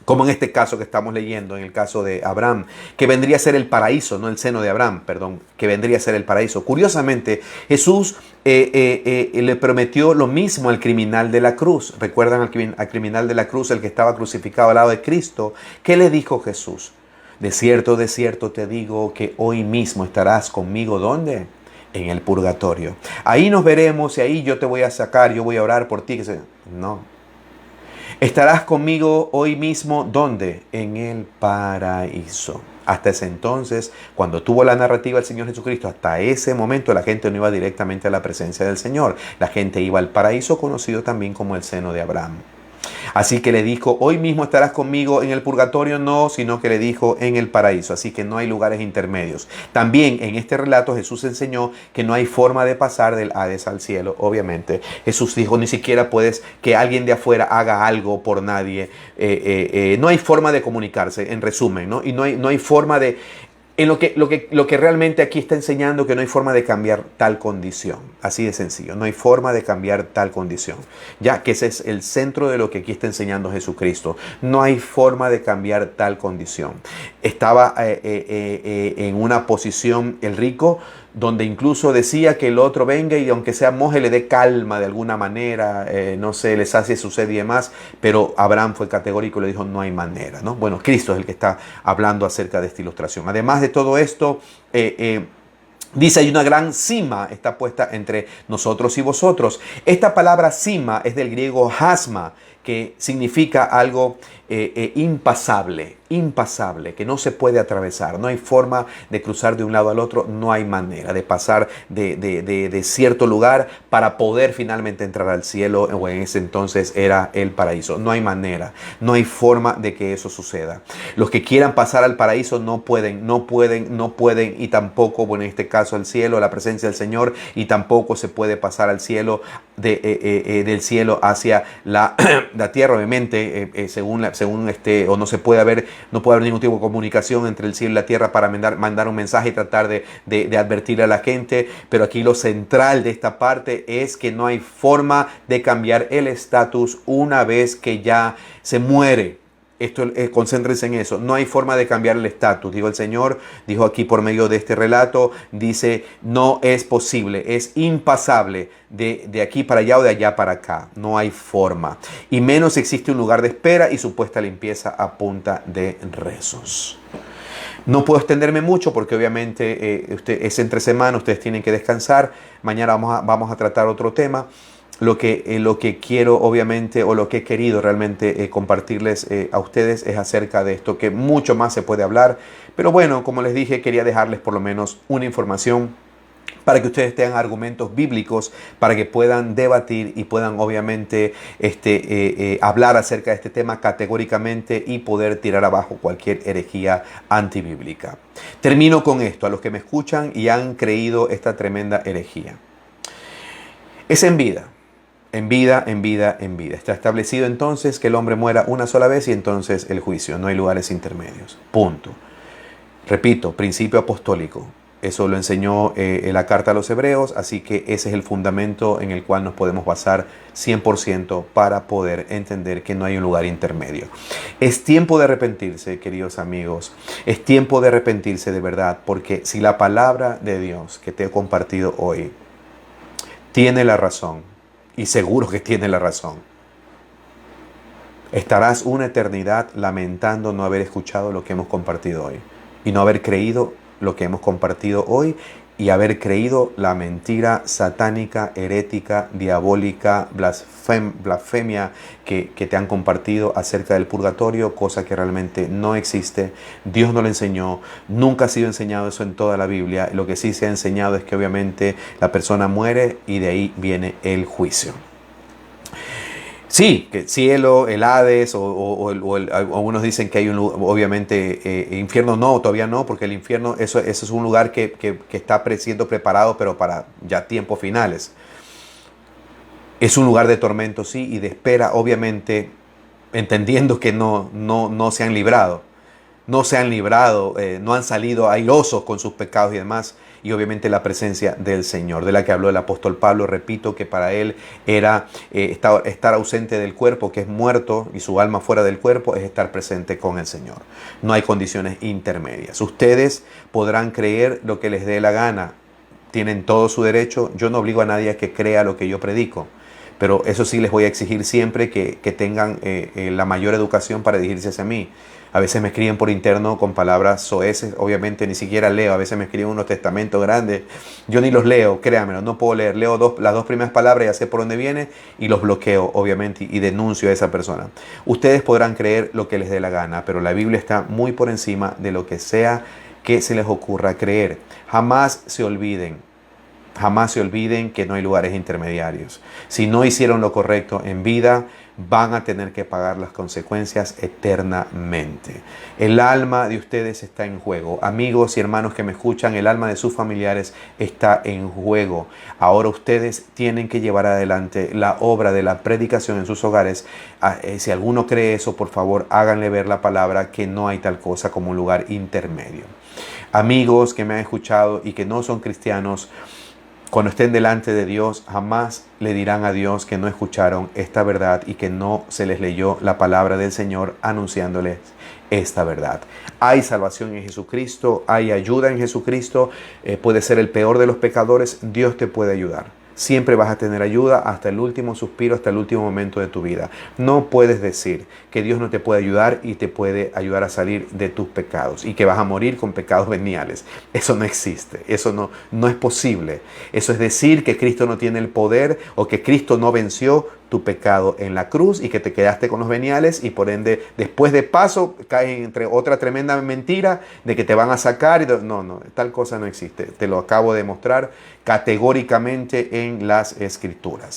Speaker 1: como en este caso que estamos leyendo, en el caso de Abraham, que vendría a ser el paraíso, no el seno de Abraham, perdón, que vendría a ser el paraíso. Curiosamente, Jesús le prometió lo mismo al criminal de la cruz. ¿Recuerdan al criminal de la cruz, el que estaba crucificado al lado de Cristo? ¿Qué le dijo Jesús? De cierto te digo que hoy mismo estarás conmigo, ¿dónde? En el purgatorio. Ahí nos veremos y ahí yo te voy a sacar, yo voy a orar por ti. No. Estarás conmigo hoy mismo, ¿dónde? En el paraíso. Hasta ese entonces, cuando tuvo la narrativa el Señor Jesucristo, hasta ese momento la gente no iba directamente a la presencia del Señor. La gente iba al paraíso, conocido también como el seno de Abraham. Así que le dijo, hoy mismo estarás conmigo en el purgatorio, no, sino que le dijo en el paraíso. Así que no hay lugares intermedios. También en este relato Jesús enseñó que no hay forma de pasar del Hades al cielo, obviamente. Jesús dijo, ni siquiera puedes que alguien de afuera haga algo por nadie. No hay forma de comunicarse, en resumen, ¿no? Y no hay forma de... En lo que realmente aquí está enseñando, que no hay forma de cambiar tal condición. Así de sencillo. No hay forma de cambiar tal condición. Ya que ese es el centro de lo que aquí está enseñando Jesucristo. No hay forma de cambiar tal condición. Estaba en una posición el rico, donde incluso decía que el otro venga y aunque sea moje le dé calma de alguna manera, no sé, le sacie su sed y demás, pero Abraham fue categórico y le dijo no hay manera, ¿no? Bueno, Cristo es el que está hablando acerca de esta ilustración. Además de todo esto, Dice, hay una gran cima, está puesta entre nosotros y vosotros. Esta palabra cima es del griego hasma, que significa algo impasable, que no se puede atravesar. No hay forma de cruzar de un lado al otro, no hay manera de pasar de cierto lugar para poder finalmente entrar al cielo, o en ese entonces era el paraíso. No hay manera, no hay forma de que eso suceda. Los que quieran pasar al paraíso no pueden, y tampoco, bueno, en este caso al cielo, la presencia del Señor, y tampoco se puede pasar al cielo, del cielo hacia la tierra, obviamente, o no puede haber ningún tipo de comunicación entre el cielo y la tierra para mandar un mensaje y tratar de advertirle a la gente. Pero aquí lo central de esta parte es que no hay forma de cambiar el estatus una vez que ya se muere. Esto, concéntrense en eso. No hay forma de cambiar el estatus. Dijo el Señor, dijo aquí por medio de este relato, dice, no es posible, es impasable de aquí para allá o de allá para acá. No hay forma. Y menos existe un lugar de espera y supuesta limpieza a punta de rezos. No puedo extenderme mucho porque obviamente es entre semana, ustedes tienen que descansar. Mañana vamos a tratar otro tema. Lo que quiero, obviamente, o lo que he querido realmente compartirles a ustedes es acerca de esto, que mucho más se puede hablar. Pero bueno, como les dije, quería dejarles por lo menos una información para que ustedes tengan argumentos bíblicos, para que puedan debatir y puedan obviamente hablar acerca de este tema categóricamente y poder tirar abajo cualquier herejía antibíblica. Termino con esto, a los que me escuchan y han creído esta tremenda herejía. Es en vida. En vida. Está establecido entonces que el hombre muera una sola vez y entonces el juicio. No hay lugares intermedios. Punto. Repito, principio apostólico. Eso lo enseñó la carta a los hebreos, así que ese es el fundamento en el cual nos podemos basar 100% para poder entender que no hay un lugar intermedio. Es tiempo de arrepentirse, queridos amigos. Es tiempo de arrepentirse de verdad, porque si la palabra de Dios que te he compartido hoy tiene la razón, y seguro que tiene la razón, estarás una eternidad lamentando no haber escuchado lo que hemos compartido hoy y no haber creído lo que hemos compartido hoy y haber creído la mentira satánica, herética, diabólica, blasfemia que te han compartido acerca del purgatorio, cosa que realmente no existe. Dios no lo enseñó, nunca ha sido enseñado eso en toda la Biblia. Lo que sí se ha enseñado es que obviamente la persona muere y de ahí viene el juicio. Sí, que el cielo, el Hades, o algunos dicen que hay obviamente, infierno no, todavía no, porque el infierno, eso es un lugar que está siendo preparado, pero para ya tiempos finales. Es un lugar de tormento, sí, y de espera, obviamente, entendiendo que no se han librado. No se han librado, no han salido airosos con sus pecados y demás. Y obviamente la presencia del Señor, de la que habló el apóstol Pablo. Repito que para él era estar ausente del cuerpo, que es muerto, y su alma fuera del cuerpo, es estar presente con el Señor. No hay condiciones intermedias. Ustedes podrán creer lo que les dé la gana. Tienen todo su derecho. Yo no obligo a nadie a que crea lo que yo predico. Pero eso sí les voy a exigir siempre que tengan la mayor educación para dirigirse hacia mí. A veces me escriben por interno con palabras soeces, obviamente ni siquiera leo. A veces me escriben unos testamentos grandes. Yo ni los leo, créanmelo, no puedo leer. Leo las dos primeras palabras, ya sé por dónde viene y los bloqueo, obviamente, y denuncio a esa persona. Ustedes podrán creer lo que les dé la gana, pero la Biblia está muy por encima de lo que sea que se les ocurra creer. Jamás se olviden que no hay lugares intermediarios. Si no hicieron lo correcto en vida, van a tener que pagar las consecuencias eternamente. El alma de ustedes está en juego. Amigos y hermanos que me escuchan, el alma de sus familiares está en juego. Ahora ustedes tienen que llevar adelante la obra de la predicación en sus hogares. Si alguno cree eso, por favor, háganle ver la palabra que no hay tal cosa como un lugar intermedio. Amigos que me han escuchado y que no son cristianos, cuando estén delante de Dios, jamás le dirán a Dios que no escucharon esta verdad y que no se les leyó la palabra del Señor anunciándoles esta verdad. Hay salvación en Jesucristo, hay ayuda en Jesucristo. Puede ser el peor de los pecadores, Dios te puede ayudar. siempre vas a tener ayuda hasta el último suspiro, hasta el último momento de tu vida. No puedes decir que Dios no te puede ayudar y te puede ayudar a salir de tus pecados y que vas a morir con pecados veniales. Eso no existe, eso no es posible. Eso es decir que Cristo no tiene el poder o que Cristo no venció tu pecado en la cruz y que te quedaste con los veniales y por ende después de paso caes entre otra tremenda mentira de que te van a sacar. No, tal cosa no existe. Te lo acabo de mostrar categóricamente en las Escrituras.